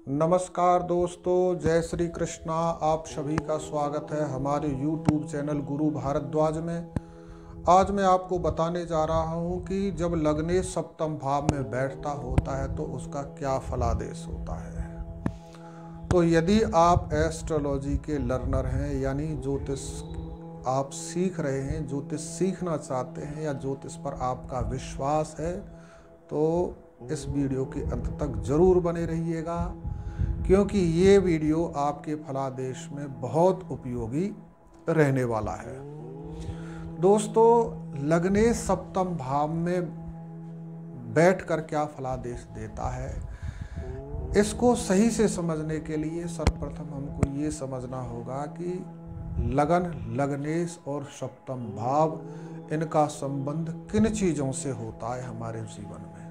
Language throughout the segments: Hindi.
नमस्कार दोस्तों, जय श्री कृष्णा। आप सभी का स्वागत है हमारे YouTube चैनल गुरु भारद्वाज में। आज मैं आपको बताने जा रहा हूं कि जब लग्नेश सप्तम भाव में बैठता होता है तो उसका क्या फलादेश होता है। तो यदि आप एस्ट्रोलॉजी के लर्नर हैं, यानी ज्योतिष आप सीख रहे हैं, ज्योतिष सीखना चाहते हैं या ज्योतिष पर आपका विश्वास है, तो इस वीडियो के अंत तक जरूर बने रहिएगा, क्योंकि ये वीडियो आपके फलादेश में बहुत उपयोगी रहने वाला है। दोस्तों, लग्नेश सप्तम भाव में बैठकर क्या फलादेश देता है, इसको सही से समझने के लिए सर्वप्रथम हमको ये समझना होगा कि लगन, लग्नेश और सप्तम भाव, इनका संबंध किन चीज़ों से होता है हमारे जीवन में।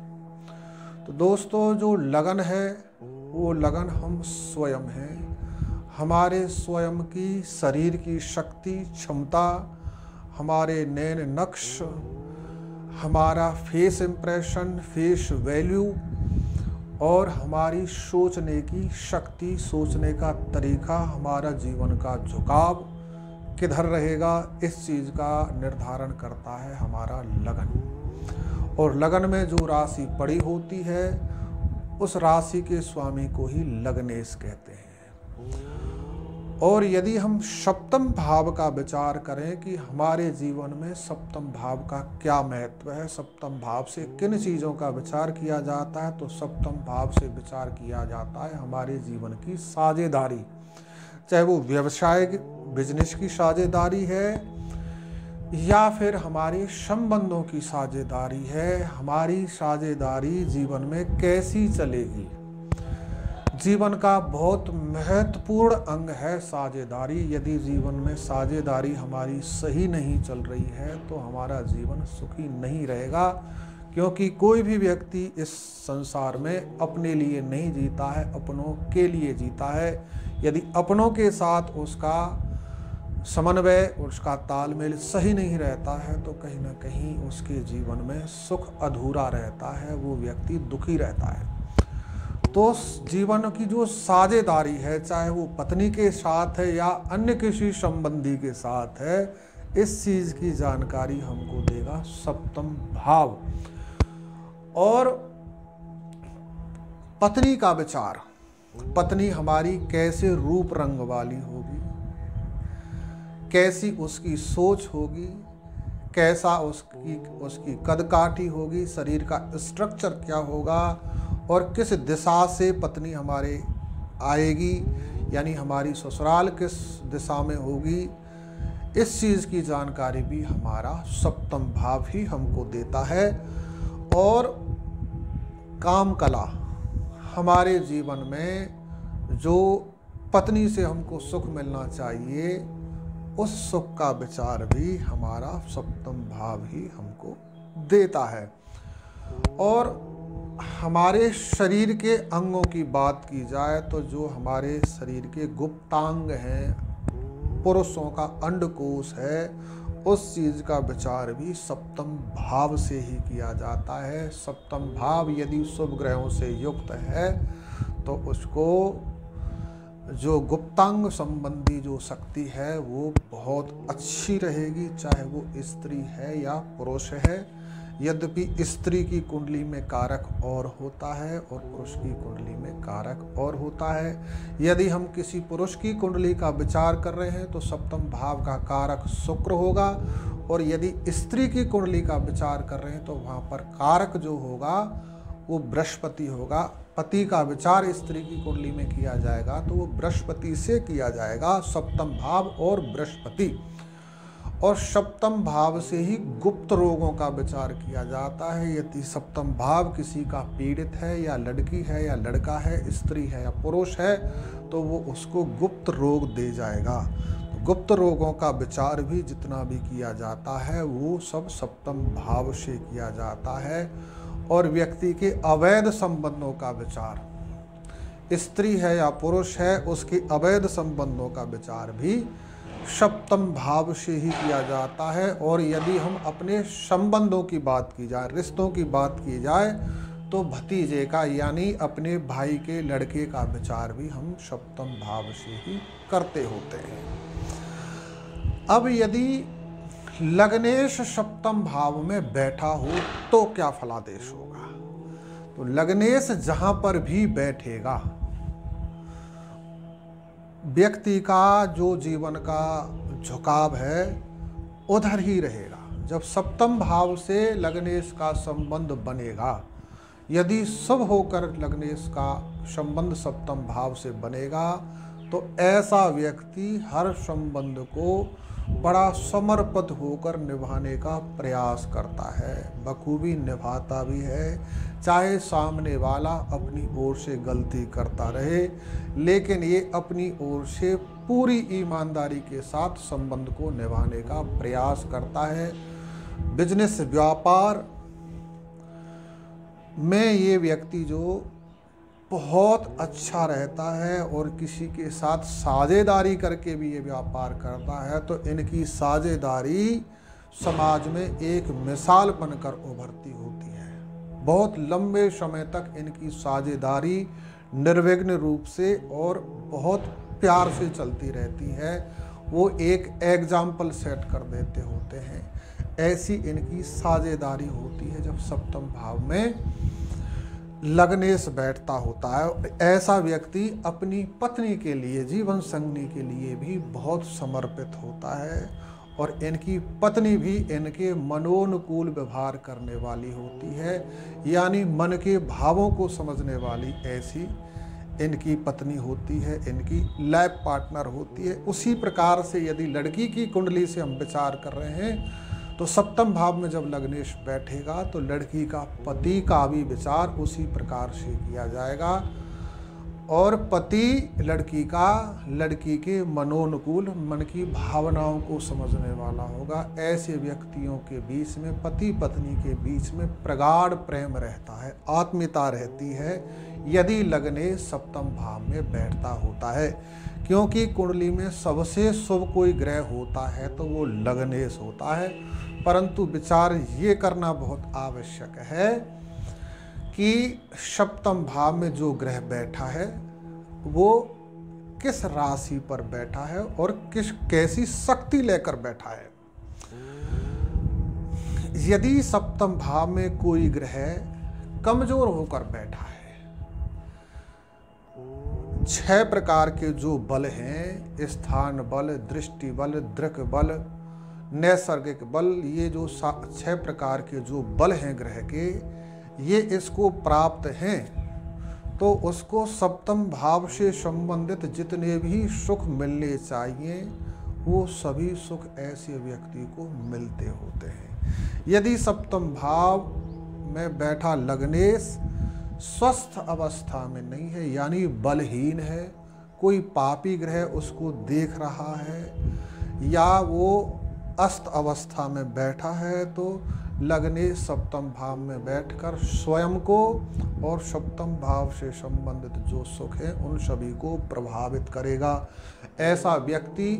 तो दोस्तों, जो लगन है वो लगन हम स्वयं हैं। हमारे स्वयं की शरीर की शक्ति, क्षमता, हमारे नैन नक्श, हमारा फेस इंप्रेशन, फेस वैल्यू और हमारी सोचने की शक्ति, सोचने का तरीका, हमारा जीवन का झुकाव किधर रहेगा, इस चीज़ का निर्धारण करता है हमारा लगन। और लगन में जो राशि पड़ी होती है उस राशि के स्वामी को ही लग्नेश कहते हैं। और यदि हम सप्तम भाव का विचार करें कि हमारे जीवन में सप्तम भाव का क्या महत्व है, सप्तम भाव से किन चीज़ों का विचार किया जाता है, तो सप्तम भाव से विचार किया जाता है हमारे जीवन की साझेदारी, चाहे वो व्यवसाय बिजनेस की साझेदारी है या फिर हमारे संबंधों की साझेदारी है। हमारी साझेदारी जीवन में कैसी चलेगी, जीवन का बहुत महत्वपूर्ण अंग है साझेदारी। यदि जीवन में साझेदारी हमारी सही नहीं चल रही है तो हमारा जीवन सुखी नहीं रहेगा, क्योंकि कोई भी व्यक्ति इस संसार में अपने लिए नहीं जीता है, अपनों के लिए जीता है। यदि अपनों के साथ उसका समन्वय, उसका तालमेल सही नहीं रहता है तो कहीं ना कहीं उसके जीवन में सुख अधूरा रहता है, वो व्यक्ति दुखी रहता है। तो जीवन की जो साझेदारी है, चाहे वो पत्नी के साथ है या अन्य किसी संबंधी के साथ है, इस चीज की जानकारी हमको देगा सप्तम भाव। और पत्नी का विचार, पत्नी हमारी कैसे रूप रंग वाली होगी, कैसी उसकी सोच होगी, कैसा उसकी कदकाठी होगी, शरीर का स्ट्रक्चर क्या होगा और किस दिशा से पत्नी हमारे आएगी, यानी हमारी ससुराल किस दिशा में होगी, इस चीज़ की जानकारी भी हमारा सप्तम भाव ही हमको देता है। और काम कला, हमारे जीवन में जो पत्नी से हमको सुख मिलना चाहिए, उस सुख का विचार भी हमारा सप्तम भाव ही हमको देता है। और हमारे शरीर के अंगों की बात की जाए तो जो हमारे शरीर के गुप्तांग हैं, पुरुषों का अंडकोश है, उस चीज़ का विचार भी सप्तम भाव से ही किया जाता है। सप्तम भाव यदि शुभ ग्रहों से युक्त है तो उसको जो गुप्तांग संबंधी जो शक्ति है वो बहुत अच्छी रहेगी, चाहे वो स्त्री है या पुरुष है। यद्यपि स्त्री की कुंडली में कारक और होता है और पुरुष की कुंडली में कारक और होता है। यदि हम किसी पुरुष की कुंडली का विचार कर रहे हैं तो सप्तम भाव का कारक शुक्र होगा, और यदि स्त्री की कुंडली का विचार कर रहे हैं तो वहाँ पर कारक जो होगा वो बृहस्पति होगा। पति का विचार स्त्री की कुंडली में किया जाएगा तो वो बृहस्पति से किया जाएगा, सप्तम भाव और बृहस्पति। और सप्तम भाव से ही गुप्त रोगों का विचार किया जाता है। यदि सप्तम भाव किसी का पीड़ित है, या लड़की है या लड़का है, स्त्री है या पुरुष है, तो वो उसको गुप्त रोग दे जाएगा। तो गुप्त रोगों का विचार भी जितना भी किया जाता है वो सब सप्तम भाव से किया जाता है। और व्यक्ति के अवैध संबंधों का विचार, स्त्री है या पुरुष है, उसके अवैध संबंधों का विचार भी सप्तम भाव से ही किया जाता है। और यदि हम अपने संबंधों की बात की जाए, रिश्तों की बात की जाए, तो भतीजे का यानी अपने भाई के लड़के का विचार भी हम सप्तम भाव से ही करते होते हैं। अब यदि लग्नेश सप्तम भाव में बैठा हो तो क्या फलादेश होगा? तो लग्नेश जहां पर भी बैठेगा व्यक्ति का जो जीवन का झुकाव है उधर ही रहेगा। जब सप्तम भाव से लग्नेश का संबंध बनेगा, यदि शुभ होकर लग्नेश का संबंध सप्तम भाव से बनेगा तो ऐसा व्यक्ति हर संबंध को बड़ा समर्पित होकर निभाने का प्रयास करता है, बखूबी निभाता भी है, चाहे सामने वाला अपनी ओर से गलती करता रहे, लेकिन ये अपनी ओर से पूरी ईमानदारी के साथ संबंध को निभाने का प्रयास करता है। बिजनेस व्यापार में ये व्यक्ति जो बहुत अच्छा रहता है और किसी के साथ साझेदारी करके भी ये व्यापार करता है तो इनकी साझेदारी समाज में एक मिसाल बनकर उभरती होती है। बहुत लंबे समय तक इनकी साझेदारी निर्विघ्न रूप से और बहुत प्यार से चलती रहती है। वो एक एग्जाम्पल सेट कर देते होते हैं। ऐसी इनकी साझेदारी होती है जब सप्तम भाव में लग्नेश बैठता होता है। ऐसा व्यक्ति अपनी पत्नी के लिए, जीवन संगनी के लिए भी बहुत समर्पित होता है और इनकी पत्नी भी इनके मनोनुकूल व्यवहार करने वाली होती है, यानी मन के भावों को समझने वाली ऐसी इनकी पत्नी होती है, इनकी लाइफ पार्टनर होती है। उसी प्रकार से यदि लड़की की कुंडली से हम विचार कर रहे हैं तो सप्तम भाव में जब लग्नेश बैठेगा तो लड़की का पति का भी विचार उसी प्रकार से किया जाएगा और पति लड़की का लड़की के मनोनुकूल, मन की भावनाओं को समझने वाला होगा। ऐसे व्यक्तियों के बीच में, पति पत्नी के बीच में प्रगाढ़ प्रेम रहता है, आत्मीयता रहती है यदि लग्नेश सप्तम भाव में बैठता होता है। क्योंकि कुंडली में सबसे शुभ कोई ग्रह होता है तो वो लग्नेश होता है। परंतु विचार ये करना बहुत आवश्यक है कि सप्तम भाव में जो ग्रह बैठा है वो किस राशि पर बैठा है और कैसी शक्ति लेकर बैठा है। यदि सप्तम भाव में कोई ग्रह कमजोर होकर बैठा है, 6 प्रकार के जो बल हैं, स्थान बल, दृष्टि बल, दृक बल, नैसर्गिक बल, ये जो 6 प्रकार के जो बल हैं ग्रह के, ये इसको प्राप्त हैं तो उसको सप्तम भाव से संबंधित जितने भी सुख मिलने चाहिए वो सभी सुख ऐसे व्यक्ति को मिलते होते हैं। यदि सप्तम भाव में बैठा लग्नेश स्वस्थ अवस्था में नहीं है, यानी बलहीन है, कोई पापी ग्रह उसको देख रहा है या वो अस्त अवस्था में बैठा है, तो लग्नेश सप्तम भाव में बैठकर स्वयं को और सप्तम भाव से संबंधित जो सुख है उन सभी को प्रभावित करेगा। ऐसा व्यक्ति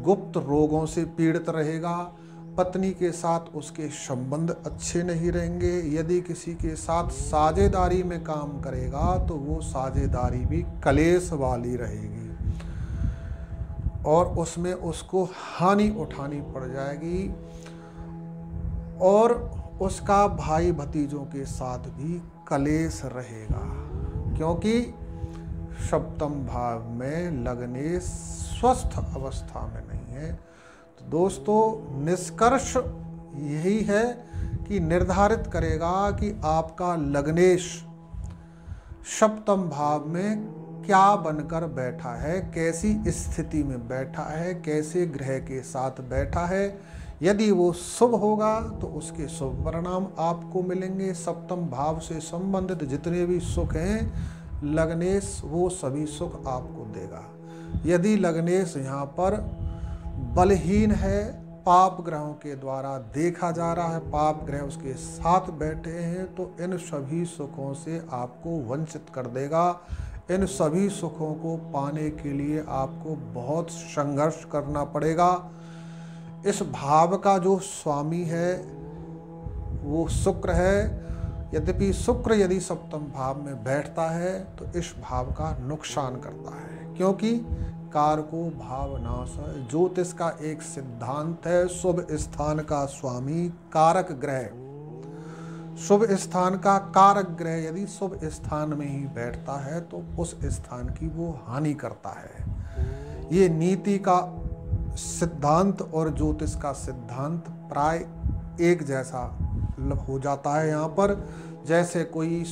गुप्त रोगों से पीड़ित रहेगा, पत्नी के साथ उसके संबंध अच्छे नहीं रहेंगे। यदि किसी के साथ साझेदारी में काम करेगा तो वो साझेदारी भी कलेश वाली रहेगी और उसमें उसको हानि उठानी पड़ जाएगी और उसका भाई भतीजों के साथ भी कलेश रहेगा, क्योंकि सप्तम भाव में लग्नेश स्वस्थ अवस्था में नहीं है। तो दोस्तों, निष्कर्ष यही है कि निर्धारित करेगा कि आपका लग्नेश सप्तम भाव में क्या बनकर बैठा है, कैसी स्थिति में बैठा है, कैसे ग्रह के साथ बैठा है। यदि वो शुभ होगा तो उसके शुभ परिणाम आपको मिलेंगे। सप्तम भाव से संबंधित जितने भी सुख हैं लग्नेश वो सभी सुख आपको देगा। यदि लग्नेश यहाँ पर बलहीन है, पाप ग्रहों के द्वारा देखा जा रहा है, पाप ग्रह उसके साथ बैठे हैं, तो इन सभी सुखों से आपको वंचित कर देगा। इन सभी सुखों को पाने के लिए आपको बहुत संघर्ष करना पड़ेगा। इस भाव का जो स्वामी है वो शुक्र है, यद्यपि शुक्र यदि सप्तम भाव में बैठता है तो इस भाव का नुकसान करता है, क्योंकि कारको भावनाश है। ज्योतिष का एक सिद्धांत है, शुभ स्थान का स्वामी कारक ग्रह, शुभ स्थान का कारक ग्रह यदि शुभ स्थान में ही बैठता है तो उस स्थान की वो हानि करता है। ये नीति का सिद्धांत और ज्योतिष का सिद्धांत प्राय एक जैसा हो जाता है। यहाँ पर जैसे कोई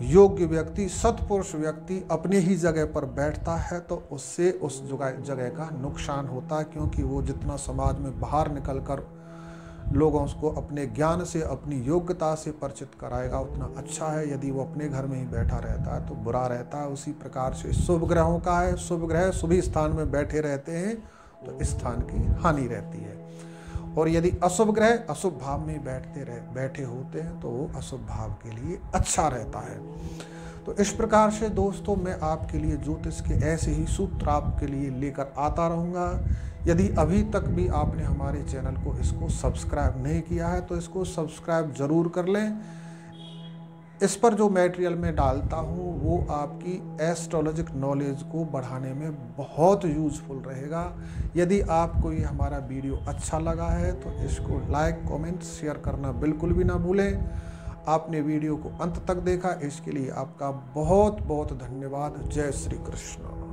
योग्य व्यक्ति, सत्पुरुष व्यक्ति अपने ही जगह पर बैठता है तो उससे उस जगह का नुकसान होता है, क्योंकि वो जितना समाज में बाहर निकलकर लोगों को अपने ज्ञान से, अपनी योग्यता से परिचित कराएगा उतना अच्छा है। यदि वो अपने घर में ही बैठा रहता है तो बुरा रहता है। उसी प्रकार से शुभ ग्रहों का है, शुभ ग्रह शुभ स्थान में बैठे रहते हैं तो स्थान की हानि रहती है, और यदि अशुभ ग्रह अशुभ भाव में बैठे होते हैं तो वो अशुभ भाव के लिए अच्छा रहता है। तो इस प्रकार से दोस्तों मैं आपके लिए ज्योतिष के ऐसे ही सूत्र आपके लिए लेकर आता रहूँगा। यदि अभी तक भी आपने हमारे चैनल को इसको सब्सक्राइब नहीं किया है तो इसको सब्सक्राइब ज़रूर कर लें। इस पर जो मटेरियल मैं डालता हूँ वो आपकी एस्ट्रोलॉजिक नॉलेज को बढ़ाने में बहुत यूज़फुल रहेगा। यदि आपको ये हमारा वीडियो अच्छा लगा है तो इसको लाइक, कमेंट, शेयर करना बिल्कुल भी ना भूलें। आपने वीडियो को अंत तक देखा, इसके लिए आपका बहुत बहुत धन्यवाद। जय श्री कृष्ण।